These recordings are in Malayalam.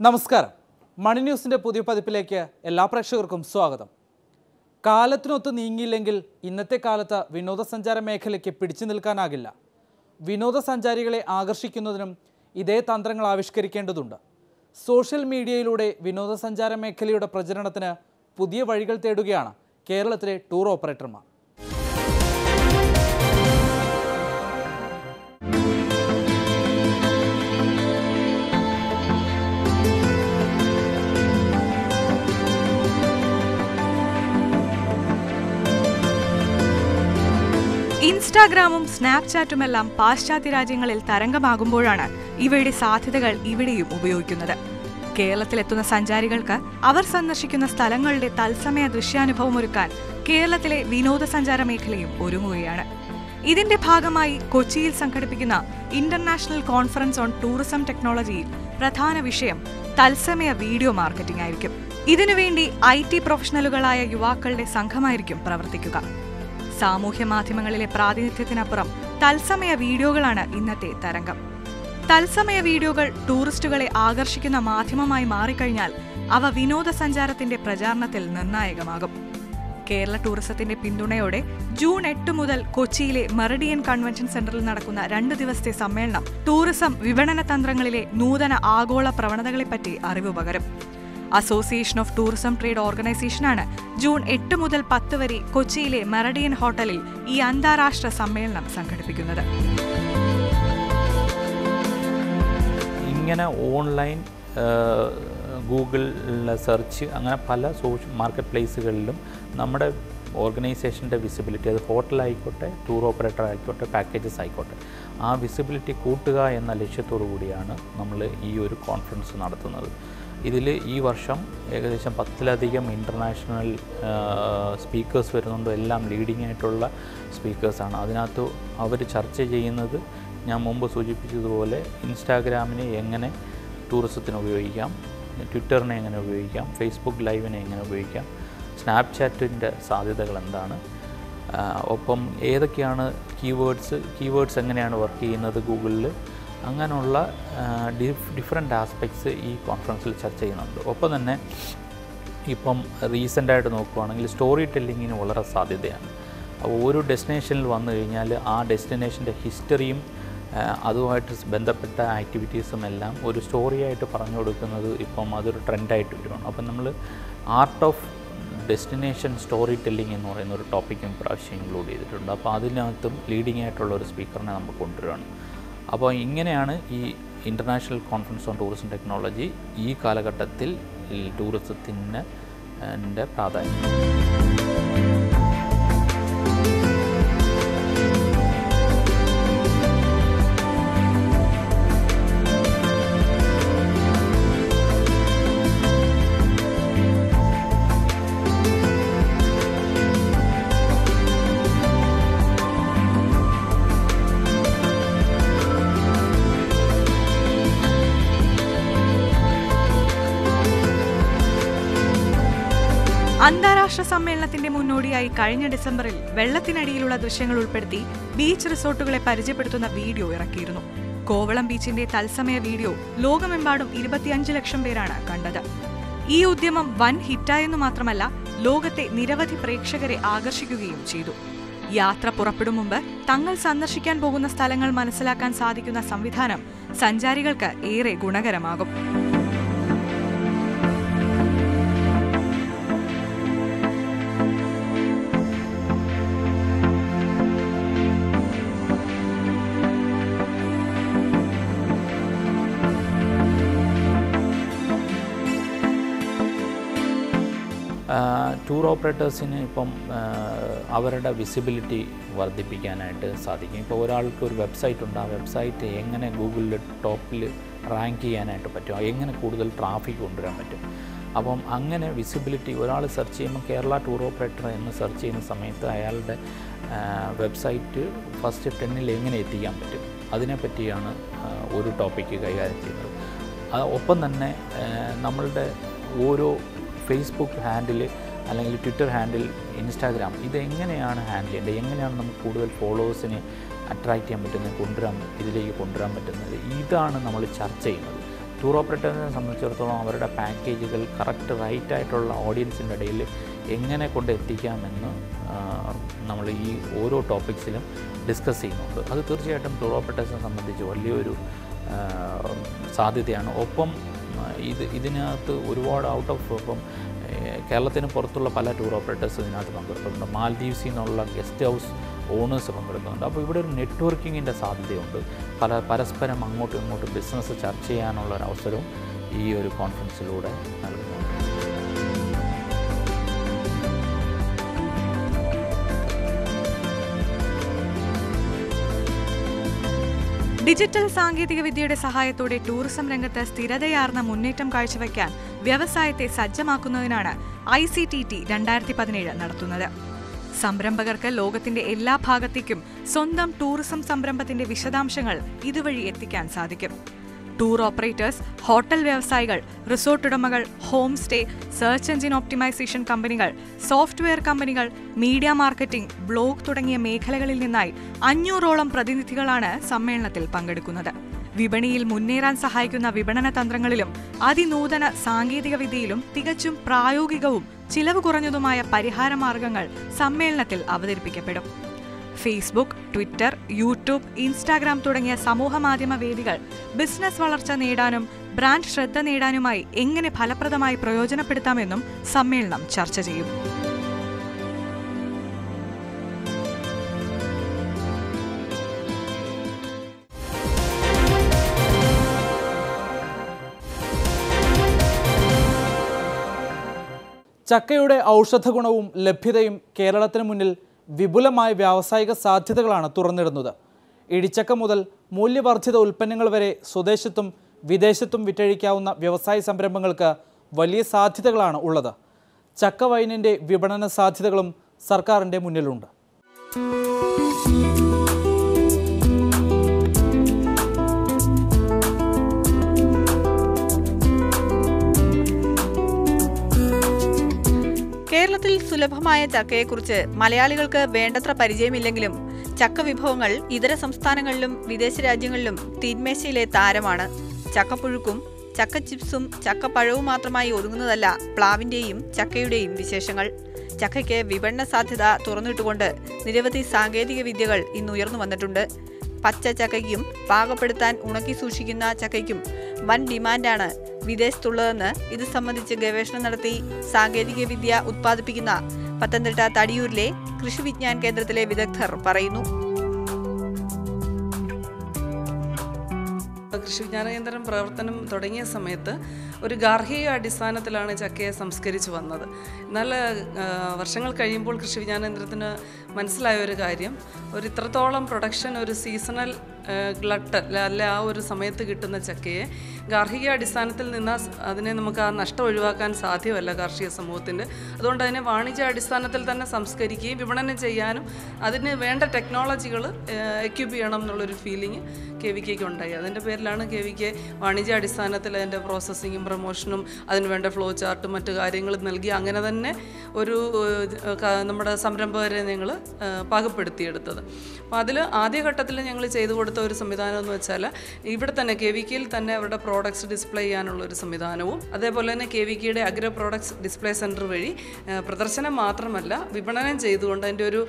നമസ്കാരം. മണി ന്യൂസിൻ്റെ പുതിയ പതിപ്പിലേക്ക് എല്ലാ പ്രേക്ഷകർക്കും സ്വാഗതം. കാലത്തിനൊത്ത് നീങ്ങിയില്ലെങ്കിൽ ഇന്നത്തെ കാലത്ത് വിനോദസഞ്ചാര മേഖലയ്ക്ക് പിടിച്ചു നിൽക്കാനാകില്ല. വിനോദസഞ്ചാരികളെ ആകർഷിക്കുന്നതിനും ഇതേ തന്ത്രങ്ങൾ ആവിഷ്കരിക്കേണ്ടതുണ്ട്. സോഷ്യൽ മീഡിയയിലൂടെ വിനോദസഞ്ചാര മേഖലയുടെ പ്രചരണത്തിന് പുതിയ വഴികൾ തേടുകയാണ് കേരളത്തിലെ ടൂർ ഓപ്പറേറ്റർമാർ. ഇൻസ്റ്റാഗ്രാമും സ്നാപ്ചാറ്റുമെല്ലാം പാശ്ചാത്യ രാജ്യങ്ങളിൽ തരംഗമാകുമ്പോഴാണ് ഇവയുടെ സാധ്യതകൾ ഇവിടെയും ഉപയോഗിക്കുന്നത്. കേരളത്തിലെത്തുന്ന സഞ്ചാരികൾക്ക് അവർ സന്ദർശിക്കുന്ന സ്ഥലങ്ങളുടെ തത്സമയ ദൃശ്യാനുഭവം ഒരുക്കാൻ കേരളത്തിലെ വിനോദസഞ്ചാര മേഖലയും ഒരുങ്ങുകയാണ്. ഇതിന്റെ ഭാഗമായി കൊച്ചിയിൽ സംഘടിപ്പിക്കുന്ന ഇന്റർനാഷണൽ കോൺഫറൻസ് ഓൺ ടൂറിസം ടെക്നോളജിയിൽ പ്രധാന വിഷയം തത്സമയ വീഡിയോ മാർക്കറ്റിംഗ് ആയിരിക്കും. ഇതിനുവേണ്ടി IT പ്രൊഫഷണലുകളായ യുവാക്കളുടെ സംഘമായിരിക്കും പ്രവർത്തിക്കുക. സാമൂഹ്യ മാധ്യമങ്ങളിലെ പ്രാതിനിധ്യത്തിനപ്പുറം തത്സമയ വീഡിയോകളാണ് ഇന്നത്തെ തരംഗം. തത്സമയ വീഡിയോകൾ ടൂറിസ്റ്റുകളെ ആകർഷിക്കുന്ന മാധ്യമമായി മാറിക്കഴിഞ്ഞാൽ അവ വിനോദസഞ്ചാരത്തിന്റെ പ്രചാരണത്തിൽ നിർണായകമാകും. കേരള ടൂറിസത്തിന്റെ പിന്തുണയോടെ ജൂൺ 8 മുതൽ കൊച്ചിയിലെ മെറിഡിയൻ കൺവെൻഷൻ സെന്ററിൽ നടക്കുന്ന 2 ദിവസത്തെ സമ്മേളനം ടൂറിസം വിപണന തന്ത്രങ്ങളിലെ നൂതന ആഗോള പ്രവണതകളെപ്പറ്റി അറിവ് പകരും. അസോസിയേഷൻ ഓഫ് ടൂറിസം ട്രേഡ് ഓർഗനൈസേഷനാണ് ജൂൺ 8 മുതൽ 10 വരെ കൊച്ചിയിലെ മെറിഡിയൻ ഹോട്ടലിൽ ഈ അന്താരാഷ്ട്ര സമ്മേളനം സംഘടിപ്പിക്കുന്നത്. ഇങ്ങനെ ഓൺലൈൻ ഗൂഗിൾ സെർച്ച് അങ്ങനെ പല മാർക്കറ്റ് പ്ലേസുകളിലും നമ്മുടെ ഓർഗനൈസേഷൻ്റെ വിസിബിലിറ്റി, അത് ഹോട്ടലായിക്കോട്ടെ, ടൂർ ഓപ്പറേറ്റർ ആയിക്കോട്ടെ, പാക്കേജസ് ആയിക്കോട്ടെ, ആ വിസിബിലിറ്റി കൂട്ടുക എന്ന ലക്ഷ്യത്തോടു കൂടിയാണ് നമ്മൾ ഈ ഒരു കോൺഫറൻസ് നടത്തുന്നത്. ഇതിൽ ഈ വർഷം ഏകദേശം 10ലധികം ഇൻ്റർനാഷണൽ സ്പീക്കേഴ്സ് വരുന്നുണ്ട്. എല്ലാം ലീഡിംഗ് ആയിട്ടുള്ള സ്പീക്കേഴ്സാണ്. അതിനകത്ത് അവർ ചർച്ച ചെയ്യുന്നത് ഞാൻ മുമ്പ് സൂചിപ്പിച്ചതുപോലെ ഇൻസ്റ്റാഗ്രാമിനെ എങ്ങനെ ടൂറിസത്തിന് ഉപയോഗിക്കാം, ട്വിറ്ററിനെ എങ്ങനെ ഉപയോഗിക്കാം, ഫേസ്ബുക്ക് ലൈവിനെ എങ്ങനെ ഉപയോഗിക്കാം, സ്നാപ്ചാറ്റിൻ്റെ സാധ്യതകൾ എന്താണ്, ഒപ്പം ഏതൊക്കെയാണ് കീവേഡ്സ് എങ്ങനെയാണ് വർക്ക് ചെയ്യുന്നത് ഗൂഗിളിൽ, അങ്ങനെയുള്ള ഡിഫറെൻ്റ് ആസ്പെക്ട്സ് ഈ കോൺഫറൻസിൽ ചർച്ച ചെയ്യുന്നുണ്ട്. ഒപ്പം തന്നെ ഇപ്പം റീസെൻ്റായിട്ട് നോക്കുകയാണെങ്കിൽ സ്റ്റോറി ടെല്ലിങ്ങിന് വളരെ സാധ്യതയാണ്. അപ്പോൾ ഒരു ഡെസ്റ്റിനേഷനിൽ വന്നു കഴിഞ്ഞാൽ ആ ഡെസ്റ്റിനേഷൻ്റെ ഹിസ്റ്ററിയും അതുമായിട്ട് ബന്ധപ്പെട്ട ആക്ടിവിറ്റീസും എല്ലാം ഒരു സ്റ്റോറിയായിട്ട് പറഞ്ഞു കൊടുക്കുന്നത് ഇപ്പം അതൊരു ട്രെൻഡായിട്ട് വരുവാണ്. അപ്പം നമ്മൾ art of destination story telling എന്ന് പറയുന്ന ഒരു ടോപ്പിക്കും പ്രാവശ്യം ഇൻക്ലൂഡ് ചെയ്തിട്ടുണ്ട്. അപ്പോൾ അതിനകത്തും ലീഡിംഗ് ആയിട്ടുള്ള ഒരു സ്പീക്കറിനെ നമ്മൾ കൊണ്ടുവരികയാണ്. അപ്പോൾ ഇങ്ങനെയാണ് ഈ international conference on tourism technology ഈ കാലഘട്ടത്തിൽ ടൂറിസത്തിൻ്റെ പ്രാധാന്യം. അന്താരാഷ്ട്ര സമ്മേളനത്തിന്റെ മുന്നോടിയായി കഴിഞ്ഞ ഡിസംബറിൽ വെള്ളത്തിനടിയിലുള്ള ദൃശ്യങ്ങൾ ഉൾപ്പെടുത്തി ബീച്ച് റിസോർട്ടുകളെ പരിചയപ്പെടുത്തുന്ന വീഡിയോ ഇറക്കിയിരുന്നു. കോവളം ബീച്ചിന്റെ തത്സമയ വീഡിയോ ലോകമെമ്പാടും 25 ലക്ഷം പേരാണ് കണ്ടത്. ഈ ഉദ്യമം വൻ ഹിറ്റായെന്നു മാത്രമല്ല, ലോകത്തെ നിരവധി പ്രേക്ഷകരെ ആകർഷിക്കുകയും ചെയ്തു. യാത്ര പുറപ്പെടും മുമ്പ് തങ്ങൾ സന്ദർശിക്കാൻ പോകുന്ന സ്ഥലങ്ങൾ മനസ്സിലാക്കാൻ സാധിക്കുന്ന സംവിധാനം സഞ്ചാരികൾക്ക് ഏറെ ഗുണകരമാകും. ടൂർ ഓപ്പറേറ്റേഴ്സിന് ഇപ്പം അവരുടെ വിസിബിലിറ്റി വർദ്ധിപ്പിക്കാനായിട്ട് സാധിക്കും. ഇപ്പോൾ ഒരാൾക്ക് ഒരു വെബ്സൈറ്റ് ഉണ്ട്, ആ വെബ്സൈറ്റ് എങ്ങനെ ഗൂഗിളിൽ ടോപ്പിൽ റാങ്ക് ചെയ്യാനായിട്ട് പറ്റും, എങ്ങനെ കൂടുതൽ ട്രാഫിക് കൊണ്ടുവരാൻ പറ്റും. അപ്പം അങ്ങനെ വിസിബിലിറ്റി ഒരാൾ സെർച്ച് ചെയ്യുമ്പോൾ കേരള ടൂർ ഓപ്പറേറ്റർ എന്ന് സെർച്ച് ചെയ്യുന്ന സമയത്ത് അയാളുടെ വെബ്സൈറ്റ് ഫസ്റ്റ് 10ൽ എങ്ങനെ എത്തിക്കാൻ പറ്റും, അതിനെപ്പറ്റിയാണ് ഒരു ടോപ്പിക്ക് കൈകാര്യം ചെയ്യുന്നത്. ഒപ്പം തന്നെ നമ്മളുടെ ഓരോ ഫേസ്ബുക്ക് ഹാൻഡിൽ അല്ലെങ്കിൽ ട്വിറ്റർ ഹാൻഡിൽ, ഇൻസ്റ്റാഗ്രാം, ഇതെങ്ങനെയാണ് ഹാൻഡിൽ ചെയ്യേണ്ടത്, എങ്ങനെയാണ് നമുക്ക് കൂടുതൽ ഫോളോവേഴ്സിനെ അട്രാക്റ്റ് ചെയ്യാൻ പറ്റുന്നത്, ഇതിലേക്ക് കൊണ്ടുവരാൻ പറ്റുന്നത്, ഇതാണ് നമ്മൾ ചർച്ച ചെയ്യുന്നത്. ടൂർ ഓപ്പറേറ്റേഴ്സിനെ സംബന്ധിച്ചിടത്തോളം അവരുടെ പാക്കേജുകൾ കറക്റ്റ് റൈറ്റായിട്ടുള്ള ഓഡിയൻസിൻ്റെ ഇടയിൽ എങ്ങനെ കൊണ്ട് എത്തിക്കാമെന്ന് നമ്മൾ ഈ ഓരോ ടോപ്പിക്സിലും ഡിസ്കസ് ചെയ്യുന്നുണ്ട്. അത് തീർച്ചയായിട്ടും ടൂർ ഓപ്പറേറ്റേഴ്സിനെ സംബന്ധിച്ച് വലിയൊരു സാധ്യതയാണ്. ഒപ്പം ഇതിനകത്ത് ഒരുപാട് ഔട്ട് ഓഫ് ഇപ്പം കേരളത്തിന് പുറത്തുള്ള പല ടൂർ ഓപ്പറേറ്റേഴ്സ് ഇതിനകത്ത് പങ്കെടുക്കുന്നുണ്ട്. മാൽദീവ്സിൽ നിന്നുള്ള ഗസ്റ്റ് ഹൗസ് ഓണേഴ്സ് പങ്കെടുക്കുന്നുണ്ട്. അപ്പോൾ ഇവിടെ ഒരു നെറ്റ്വർക്കിങ്ങിൻ്റെ സാധ്യതയുണ്ട്. പരസ്പരം അങ്ങോട്ടും ഇങ്ങോട്ടും ബിസിനസ് ചർച്ച ചെയ്യാനുള്ള ഒരു അവസരവും ഈ ഒരു കോൺഫറൻസിലൂടെ നൽകുന്നുണ്ട്. ഡിജിറ്റൽ സാങ്കേതികവിദ്യയുടെ സഹായത്തോടെ ടൂറിസം രംഗത്ത് സ്ഥിരതയാർന്ന മുന്നേറ്റം കാഴ്ചവെക്കാൻ വ്യവസായത്തെ സജ്ജമാക്കുന്നതിനാണ് ICTT 2017 നടത്തുന്നത്. സംരംഭകർക്ക് ലോകത്തിന്റെ എല്ലാ ഭാഗത്തേക്കും സ്വന്തം ടൂറിസം സംരംഭത്തിന്റെ വിശദാംശങ്ങൾ ഇതുവഴി എത്തിക്കാൻ സാധിക്കും. ടൂർ ഓപ്പറേറ്റേഴ്സ്, ഹോട്ടൽ വ്യവസായികൾ, റിസോർട്ട് ഉടമകൾ, home stay, search engine optimisation കമ്പനികൾ, സോഫ്റ്റ്വെയർ കമ്പനികൾ, മീഡിയ മാർക്കറ്റിംഗ്, ബ്ലോഗ് തുടങ്ങിയ മേഖലകളിൽ നിന്നായി 500ഓളം പ്രതിനിധികളാണ് സമ്മേളനത്തിൽ പങ്കെടുക്കുന്നത്. വിപണിയിൽ മുന്നേറാൻ സഹായിക്കുന്ന വിപണന തന്ത്രങ്ങളിലും അതിനൂതന സാങ്കേതികവിദ്യയിലും തികച്ചും പ്രായോഗികവും ചിലവ് കുറഞ്ഞതുമായ പരിഹാരമാർഗങ്ങൾ സമ്മേളനത്തിൽ അവതരിപ്പിക്കപ്പെടും. ഫേസ്ബുക്ക്, ട്വിറ്റർ, യൂട്യൂബ്, ഇൻസ്റ്റാഗ്രാം തുടങ്ങിയ സമൂഹമാധ്യമ വേദികൾ ബിസിനസ് വളർച്ച നേടാനും ബ്രാൻഡ് ശ്രദ്ധ നേടാനുമായി എങ്ങനെ ഫലപ്രദമായി പ്രയോജനപ്പെടുത്താമെന്നും സമ്മേളനം ചർച്ച ചെയ്യും. ചക്കയുടെ ഔഷധഗുണവും ലഭ്യതയും കേരളത്തിന് മുന്നിൽ വിപുലമായ വ്യാവസായിക സാധ്യതകളാണ് തുറന്നിടുന്നത്. ഇടിച്ചക്ക മുതൽ മൂല്യവർദ്ധിത ഉൽപ്പന്നങ്ങൾ വരെ സ്വദേശത്തും വിദേശത്തും വിറ്റഴിക്കാവുന്ന വ്യവസായ സംരംഭങ്ങൾക്ക് വലിയ സാധ്യതകളാണ് ഉള്ളത്. ചക്ക വൈനിൻ്റെ വിപണന സാധ്യതകളും സർക്കാരിൻ്റെ മുന്നിലുണ്ട്. കേരളത്തിൽ സുലഭമായ ചക്കയെക്കുറിച്ച് മലയാളികൾക്ക് വേണ്ടത്ര പരിചയമില്ലെങ്കിലും ചക്ക വിഭവങ്ങൾ ഇതര സംസ്ഥാനങ്ങളിലും വിദേശ രാജ്യങ്ങളിലും തീന്മേശയിലെ താരമാണ്. ചക്കപ്പുഴുക്കും ചക്ക ചിപ്സും ചക്കപ്പഴവും മാത്രമായി ഒതുങ്ങുന്നതല്ല പ്ലാവിൻ്റെയും ചക്കയുടെയും വിശേഷങ്ങൾ. ചക്കയ്ക്ക് വിപണന സാധ്യത തുറന്നിട്ടുകൊണ്ട് നിരവധി സാങ്കേതിക വിദ്യകൾ ഇന്ന് ഉയർന്നു വന്നിട്ടുണ്ട്. പച്ച ചക്കയ്ക്കും പാകപ്പെടുത്താൻ ഉണക്കി സൂക്ഷിക്കുന്ന ചക്കയ്ക്കും വൻ ഡിമാൻഡാണ് വിദേശത്തുള്ളതെന്ന് ഇത് സംബന്ധിച്ച് ഗവേഷണം നടത്തി സാങ്കേതിക വിദ്യ ഉത്പാദിപ്പിക്കുന്ന പത്തനംതിട്ട തടിയൂരിലെ കൃഷി വിജ്ഞാൻ കേന്ദ്രത്തിലെ വിദഗ്ധർ പറയുന്നു. കൃഷി വിജ്ഞാന കേന്ദ്രം പ്രവർത്തനം തുടങ്ങിയ സമയത്ത് ഒരു ഗാർഹിക അടിസ്ഥാനത്തിലാണ് ചക്കയെ സംസ്കരിച്ചു വന്നത്. എന്നാൽ വർഷങ്ങൾ കഴിയുമ്പോൾ കൃഷി വിജ്ഞാന കേന്ദ്രത്തിന് മനസ്സിലായ ഒരു കാര്യം, ഒരു ഇത്രത്തോളം പ്രൊഡക്ഷൻ ഒരു സീസണൽ ഗ്ലട്ട് അല്ല ആ ഒരു സമയത്ത് കിട്ടുന്ന ചക്കയെ ഗാർഹിക അടിസ്ഥാനത്തിൽ നിന്നാൽ അതിനെ നമുക്ക് ആ നഷ്ടം ഒഴിവാക്കാൻ സാധ്യമല്ല കാർഷിക സമൂഹത്തിൻ്റെ. അതുകൊണ്ട് അതിനെ വാണിജ്യ അടിസ്ഥാനത്തിൽ തന്നെ സംസ്കരിക്കുകയും വിപണനം ചെയ്യാനും അതിന് വേണ്ട ടെക്നോളജികൾ എക്യൂപ്പ് ചെയ്യണം എന്നുള്ളൊരു ഫീലിംഗ് KVK ഉണ്ടായി. അതിൻ്റെ പേരിലാണ് KVK വാണിജ്യ അടിസ്ഥാനത്തിൽ അതിൻ്റെ പ്രോസസ്സിങ്ങും പ്രൊമോഷനും അതിനുവേണ്ട ഫ്ലോ ചാർട്ടും മറ്റു കാര്യങ്ങളും നൽകി അങ്ങനെ തന്നെ ഒരു നമ്മുടെ സംരംഭകരെ ഞങ്ങൾ പാകപ്പെടുത്തിയെടുത്തത്. അപ്പോൾ അതിൽ ആദ്യഘട്ടത്തിൽ ഞങ്ങൾ ചെയ്തു കൊടുത്ത ഒരു സംവിധാനം എന്ന് വെച്ചാൽ ഇവിടെ തന്നെ KVKയിൽ തന്നെ അവരുടെ പ്രോഡക്ട്സ് ഡിസ്പ്ലേ ചെയ്യാനുള്ള ഒരു സംവിധാനവും അതേപോലെ തന്നെ KVKയുടെ അഗ്രോ പ്രോഡക്ട്സ് ഡിസ്പ്ലേ സെൻറ്റർ വഴി പ്രദർശനം മാത്രമല്ല വിപണനം ചെയ്തുകൊണ്ട് അതിൻ്റെ ഒരു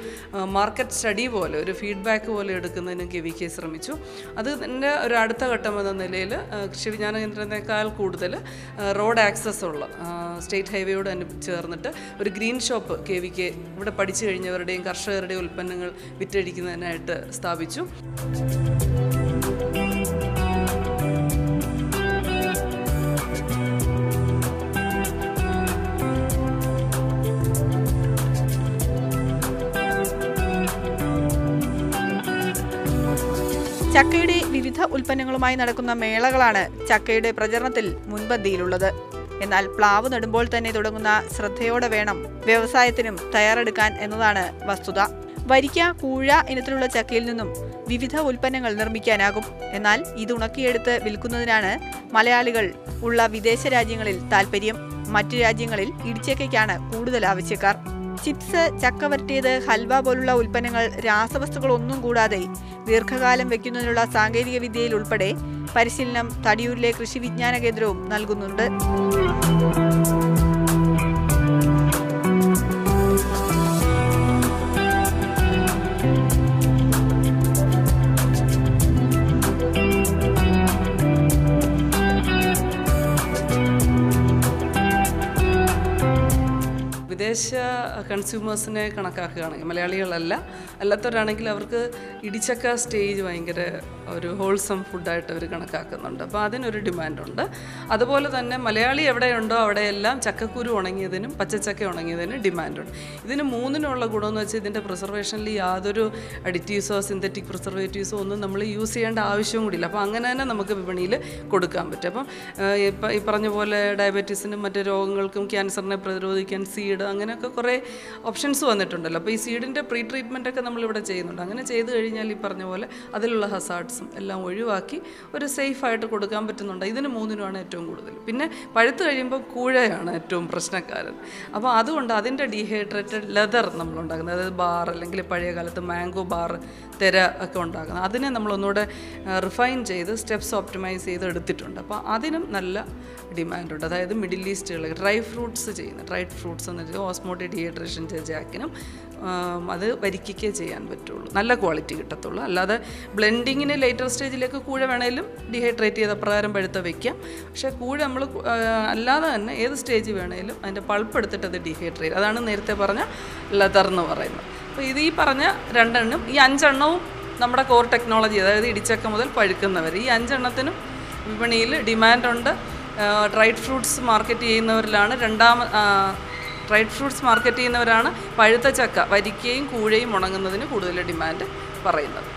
മാർക്കറ്റ് സ്റ്റഡി പോലെ ഒരു ഫീഡ്ബാക്ക് പോലെ എടുക്കുന്നതിനും KVK ശ്രമിച്ചു. അതിൻ്റെ ഒരു അടുത്ത ഘട്ടം എന്ന നിലയിൽ കൃഷി വിജ്ഞാന കേന്ദ്രത്തെക്കാൾ കൂടുതൽ റോഡ് ആക്സസ് ഉള്ള സ്റ്റേറ്റ് ഹൈവേയോട് ചേർന്നിട്ട് ഒരു ഗ്രീൻ ഷോപ്പ് KVK ഇവിടെ പഠിച്ചു കഴിഞ്ഞവരുടെയും കർഷകരുടെയും ഉൽപ്പന്നങ്ങൾ വിറ്റഴിക്കുന്നതിനായിട്ട് സ്ഥാപിച്ചു. ചക്കയുടെ വിവിധ ഉൽപ്പന്നങ്ങളുമായി നടക്കുന്ന മേളകളാണ് ചക്കയുടെ പ്രചരണത്തിൽ മുൻപന്തിയിലുള്ളത്. എന്നാൽ പ്ലാവ് നടുമ്പോൾ തന്നെ തുടങ്ങുന്ന ശ്രദ്ധയോടെ വേണം വ്യവസായത്തിനും തയ്യാറെടുക്കാൻ എന്നതാണ് വസ്തുത. വരിക്ക, കൂഴ ഇനത്തിലുള്ള ചക്കയിൽ നിന്നും വിവിധ ഉൽപ്പന്നങ്ങൾ നിർമ്മിക്കാനാകും. എന്നാൽ ഇത് ഉണക്കിയെടുത്ത് വിൽക്കുന്നതിനാണ് മലയാളികൾ ഉള്ള വിദേശ രാജ്യങ്ങളിൽ താൽപ്പര്യം. മറ്റു രാജ്യങ്ങളിൽ ഇടിച്ചക്കയ്ക്കാണ് കൂടുതൽ ആവശ്യക്കാർ. ചിപ്സ്, ചക്ക വരട്ടിയത്, ഹൽവ പോലുള്ള ഉൽപ്പന്നങ്ങൾ രാസവസ്തുക്കളൊന്നും കൂടാതെ ദീർഘകാലം വെക്കുന്നതിനുള്ള സാങ്കേതിക വിദ്യയിൽ ഉൾപ്പെടെ പരിശീലനം തടിയൂരിലെ കൃഷി വിജ്ഞാന കേന്ദ്രവും നൽകുന്നുണ്ട്. വിദേശ കൺസ്യൂമേഴ്സിനെ കണക്കാക്കുകയാണെങ്കിൽ അല്ലാത്തവരാണെങ്കിൽ അവർക്ക് ഇടിച്ചക്ക സ്റ്റേജ് ഭയങ്കര ഒരു ഹോൾസം ഫുഡായിട്ട് അവർ കണക്കാക്കുന്നുണ്ട്. അപ്പോൾ അതിനൊരു ഡിമാൻഡുണ്ട്. അതുപോലെ തന്നെ മലയാളി എവിടെയുണ്ടോ അവിടെയെല്ലാം ചക്കക്കുരു ഉണങ്ങിയതിനും പച്ചച്ചക്ക ഉണങ്ങിയതിനും ഡിമാൻഡുണ്ട്. ഇതിന് മൂന്നിനുള്ള ഗുണമെന്ന് വെച്ചാൽ ഇതിൻ്റെ പ്രിസർവേഷനിൽ യാതൊരു അഡിറ്റീവ്സോ സിന്തറ്റിക് പ്രിസർവേറ്റീവ്സോ ഒന്നും നമ്മൾ യൂസ് ചെയ്യേണ്ട ആവശ്യവും കൂടിയില്ല. അപ്പോൾ അങ്ങനെ തന്നെ നമുക്ക് വിപണിയിൽ കൊടുക്കാൻ പറ്റും. അപ്പം ഈ പറഞ്ഞ പോലെ ഡയബറ്റീസിനും മറ്റ് രോഗങ്ങൾക്കും ക്യാൻസറിനെ പ്രതിരോധിക്കാൻ സീഡ് അങ്ങനെയൊക്കെ കുറേ ഓപ്ഷൻസ് വന്നിട്ടുണ്ടല്ലോ. അപ്പോൾ ഈ സീഡിൻ്റെ പ്രീ ട്രീറ്റ്മെൻറ്റൊക്കെ നമ്മളിവിടെ ചെയ്യുന്നുണ്ട്. അങ്ങനെ ചെയ്ത് കഴിഞ്ഞാൽ ഈ പറഞ്ഞ പോലെ അതിലുള്ള ഹസാർഡ്സും എല്ലാം ഒഴിവാക്കി ഒരു സേഫായിട്ട് കൊടുക്കാൻ പറ്റുന്നുണ്ട്. ഇതിന് മൂന്നിനുമാണ് ഏറ്റവും കൂടുതൽ. പിന്നെ പഴുത്ത് കഴിയുമ്പോൾ കൂഴയാണ് ഏറ്റവും പ്രശ്നക്കാരൻ. അപ്പോൾ അതുകൊണ്ട് അതിൻ്റെ ഡീഹൈഡ്രേറ്റഡ് ലെതർ നമ്മളുണ്ടാക്കുന്നത്, അതായത് ബാർ അല്ലെങ്കിൽ പഴയ കാലത്ത് മാംഗോ ബാർ തെര ഒക്കെ ഉണ്ടാക്കുന്നത്, അതിനെ നമ്മളൊന്നുകൂടെ റിഫൈൻ ചെയ്ത് സ്റ്റെപ്സ് ഓപ്റ്റിമൈസ് ചെയ്ത് എടുത്തിട്ടുണ്ട്. അപ്പോൾ അതിനും നല്ല ഡിമാൻഡുണ്ട്. അതായത് മിഡിൽ ഈസ്റ്റുകൾ ഡ്രൈ ഫ്രൂട്ട്സ് ചെയ്യുന്നത്, ഡ്രൈ ഫ്രൂട്ട്സ് എന്ന് വെച്ചാൽ ഓസ്മോട്ടിക് ഡീഹൈഡ്രേഷൻ ജാക്കിനും അത് വരിക്കയ്ക്കേ ചെയ്യാൻ പറ്റുള്ളൂ, നല്ല ക്വാളിറ്റി കിട്ടത്തുള്ളൂ. അല്ലാതെ ബ്ലെൻഡിങ്ങിന് ലേറ്റർ സ്റ്റേജിലേക്ക് കൂഴ വേണേലും ഡീഹൈഡ്രേറ്റ് ചെയ്ത പ്രകാരം പഴുത്ത വയ്ക്കാം. പക്ഷേ കൂഴ നമ്മൾ അല്ലാതെ തന്നെ ഏത് സ്റ്റേജ് വേണേലും അതിൻ്റെ പൾപ്പ് എടുത്തിട്ട് അത് ഡീഹൈഡ്രേറ്റ്, അതാണ് നേരത്തെ പറഞ്ഞ ലെതർ എന്ന് പറയുന്നത്. അപ്പോൾ ഇത് ഈ പറഞ്ഞ രണ്ടെണ്ണം, ഈ 5 എണ്ണവും നമ്മുടെ കോർ ടെക്നോളജി, അതായത് ഇടിച്ചക്ക മുതൽ പഴുക്കുന്നവർ, ഈ 5 എണ്ണത്തിനും വിപണിയിൽ ഡിമാൻഡുണ്ട്. ഡ്രൈഡ് ഫ്രൂട്ട്സ് മാർക്കറ്റ് ചെയ്യുന്നവരിലാണ് ഡ്രൈഡ് ഫ്രൂട്ട്സ് മാർക്കറ്റ് ചെയ്യുന്നവരാണ് പഴുത്ത ചക്ക വരിക്കയും കൂഴയും ഉണങ്ങുന്നതിന് കൂടുതൽ ഡിമാൻഡ് പറയുന്നത്.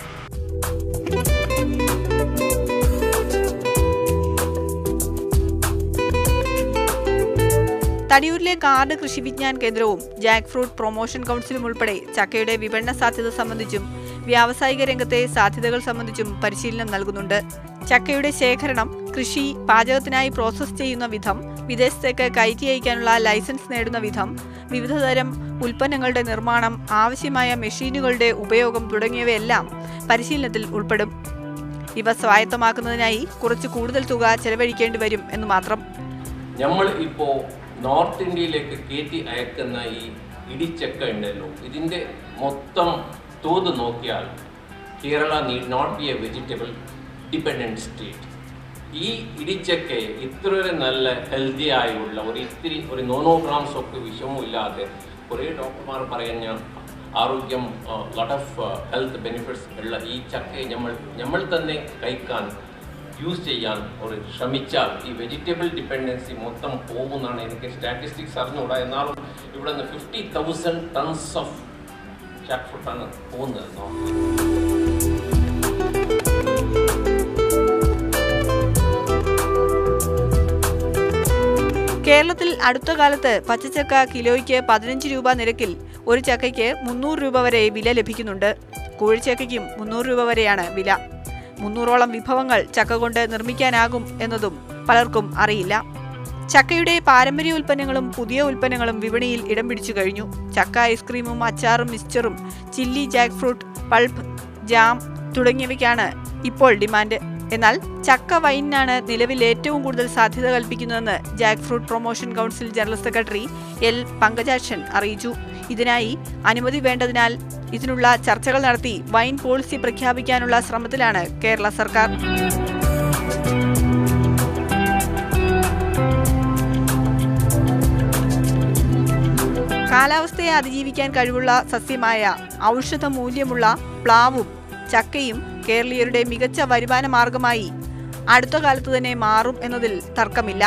തടിയൂരിലെ കാർഡ് കൃഷി വിജ്ഞാൻ കേന്ദ്രവും ജാക്ക് ഫ്രൂട്ട് പ്രൊമോഷൻ കൗൺസിലും ഉൾപ്പെടെ ചക്കയുടെ വിപണന സാധ്യത സംബന്ധിച്ചും വ്യാവസായിക രംഗത്തെ സാധ്യതകൾ സംബന്ധിച്ചും പരിശീലനം നൽകുന്നുണ്ട്. ചക്കയുടെ ശേഖരണം, കൃഷി, പാചകത്തിനായി പ്രോസസ് ചെയ്യുന്ന വിധം, വിദേശത്തേക്ക് കയറ്റി അയക്കാനുള്ള ലൈസൻസ് നേടുന്ന വിധം, വിവിധതരം ഉൽപ്പന്നങ്ങളുടെ നിർമ്മാണം, ആവശ്യമായ മെഷീനുകളുടെ ഉപയോഗം തുടങ്ങിയവയെല്ലാം പരിശീലനത്തിൽ ഉൾപ്പെടും. ഇവ സ്വായത്തമാക്കുന്നതിനായി കുറച്ച് കൂടുതൽ തുക ചെലവഴിക്കേണ്ടി വരും എന്ന് മാത്രം. നമ്മൾ ഇപ്പോൾ നോർത്ത് ഇന്ത്യയിലേക്ക് കയറ്റി അയക്കുന്ന ഈ ഇടിച്ചക്ക ഉണ്ടല്ലോ, ഇതിൻ്റെ മൊത്തം തോത് നോക്കിയാൽ Kerala need not be a vegetable dependent state. ഈ ഇടിച്ചക്ക ഇത്ര നല്ല ഹെൽത്തി ആയുള്ള ഒരു 9 ഗ്രാംസ് ഒക്കെ വിഷമവും ഇല്ലാതെ കുറേ ഡോക്ടർമാർ പറയുന്ന ആരോഗ്യം ലോട്ട് ഓഫ് ഹെൽത്ത് ബെനിഫിറ്റ്സ് ഉള്ള ഈ ചക്ക നമ്മൾ തന്നെ കഴിക്കാൻ യൂസ് ചെയ്യാൻ ഒരു ശ്രമിച്ചാൽ ഈ വെജിറ്റബിൾ ഡിപ്പെൻഡൻസി മൊത്തം പോകുമെന്നാണ് എനിക്ക് സ്റ്റാറ്റിസ്റ്റിക്സ് അറിഞ്ഞുകൂടാ. എന്നാലും ഇവിടെ നിന്ന് 50,000 ടൺസ് ഓഫ് ജാക്ക് ഫ്രൂട്ടാണ് പോകുന്നത്. കേരളത്തിൽ അടുത്ത കാലത്ത് പച്ചച്ചക്ക കിലോയ്ക്ക് 15 രൂപ നിരക്കിൽ ഒരു ചക്കയ്ക്ക് 300 രൂപ വരെ വില ലഭിക്കുന്നുണ്ട്. കൂഴിച്ചക്കയ്ക്കും 300 രൂപ വരെയാണ് വില. 300ഓളം വിഭവങ്ങൾ ചക്ക കൊണ്ട് നിർമ്മിക്കാനാകും എന്നതും പലർക്കും അറിയില്ല. ചക്കയുടെ പാരമ്പര്യ ഉൽപ്പന്നങ്ങളും പുതിയ ഉൽപ്പന്നങ്ങളും വിപണിയിൽ ഇടം പിടിച്ചു കഴിഞ്ഞു. ചക്ക ഐസ്ക്രീമും അച്ചാറും മിക്സ്ചറും, chilli, jackfruit, pulp, jam തുടങ്ങിയവയ്ക്കാണ് ഇപ്പോൾ ഡിമാൻഡ്. എന്നാൽ ചക്ക വൈനാണ് നിലവിൽ ഏറ്റവും കൂടുതൽ സാധ്യത കൽപ്പിക്കുന്നതെന്ന് jackfruit promotion council general secretary L Pankajakshan അറിയിച്ചു. ഇതിനായി അനുമതി വേണ്ടതിനാൽ ഇതിനുള്ള ചർച്ചകൾ നടത്തി വൈൻ പോളിസി പ്രഖ്യാപിക്കാനുള്ള ശ്രമത്തിലാണ് കേരള സർക്കാർ. കാലാവസ്ഥയെ അതിജീവിക്കാൻ കഴിവുള്ള സസ്യമായ ഔഷധ മൂല്യമുള്ള പ്ലാവും ചക്കയും കേരളീയരുടെ മികച്ച വരുമാന മാർഗമായി അടുത്ത കാലത്ത് തന്നെ മാറും എന്നതിൽ തർക്കമില്ല.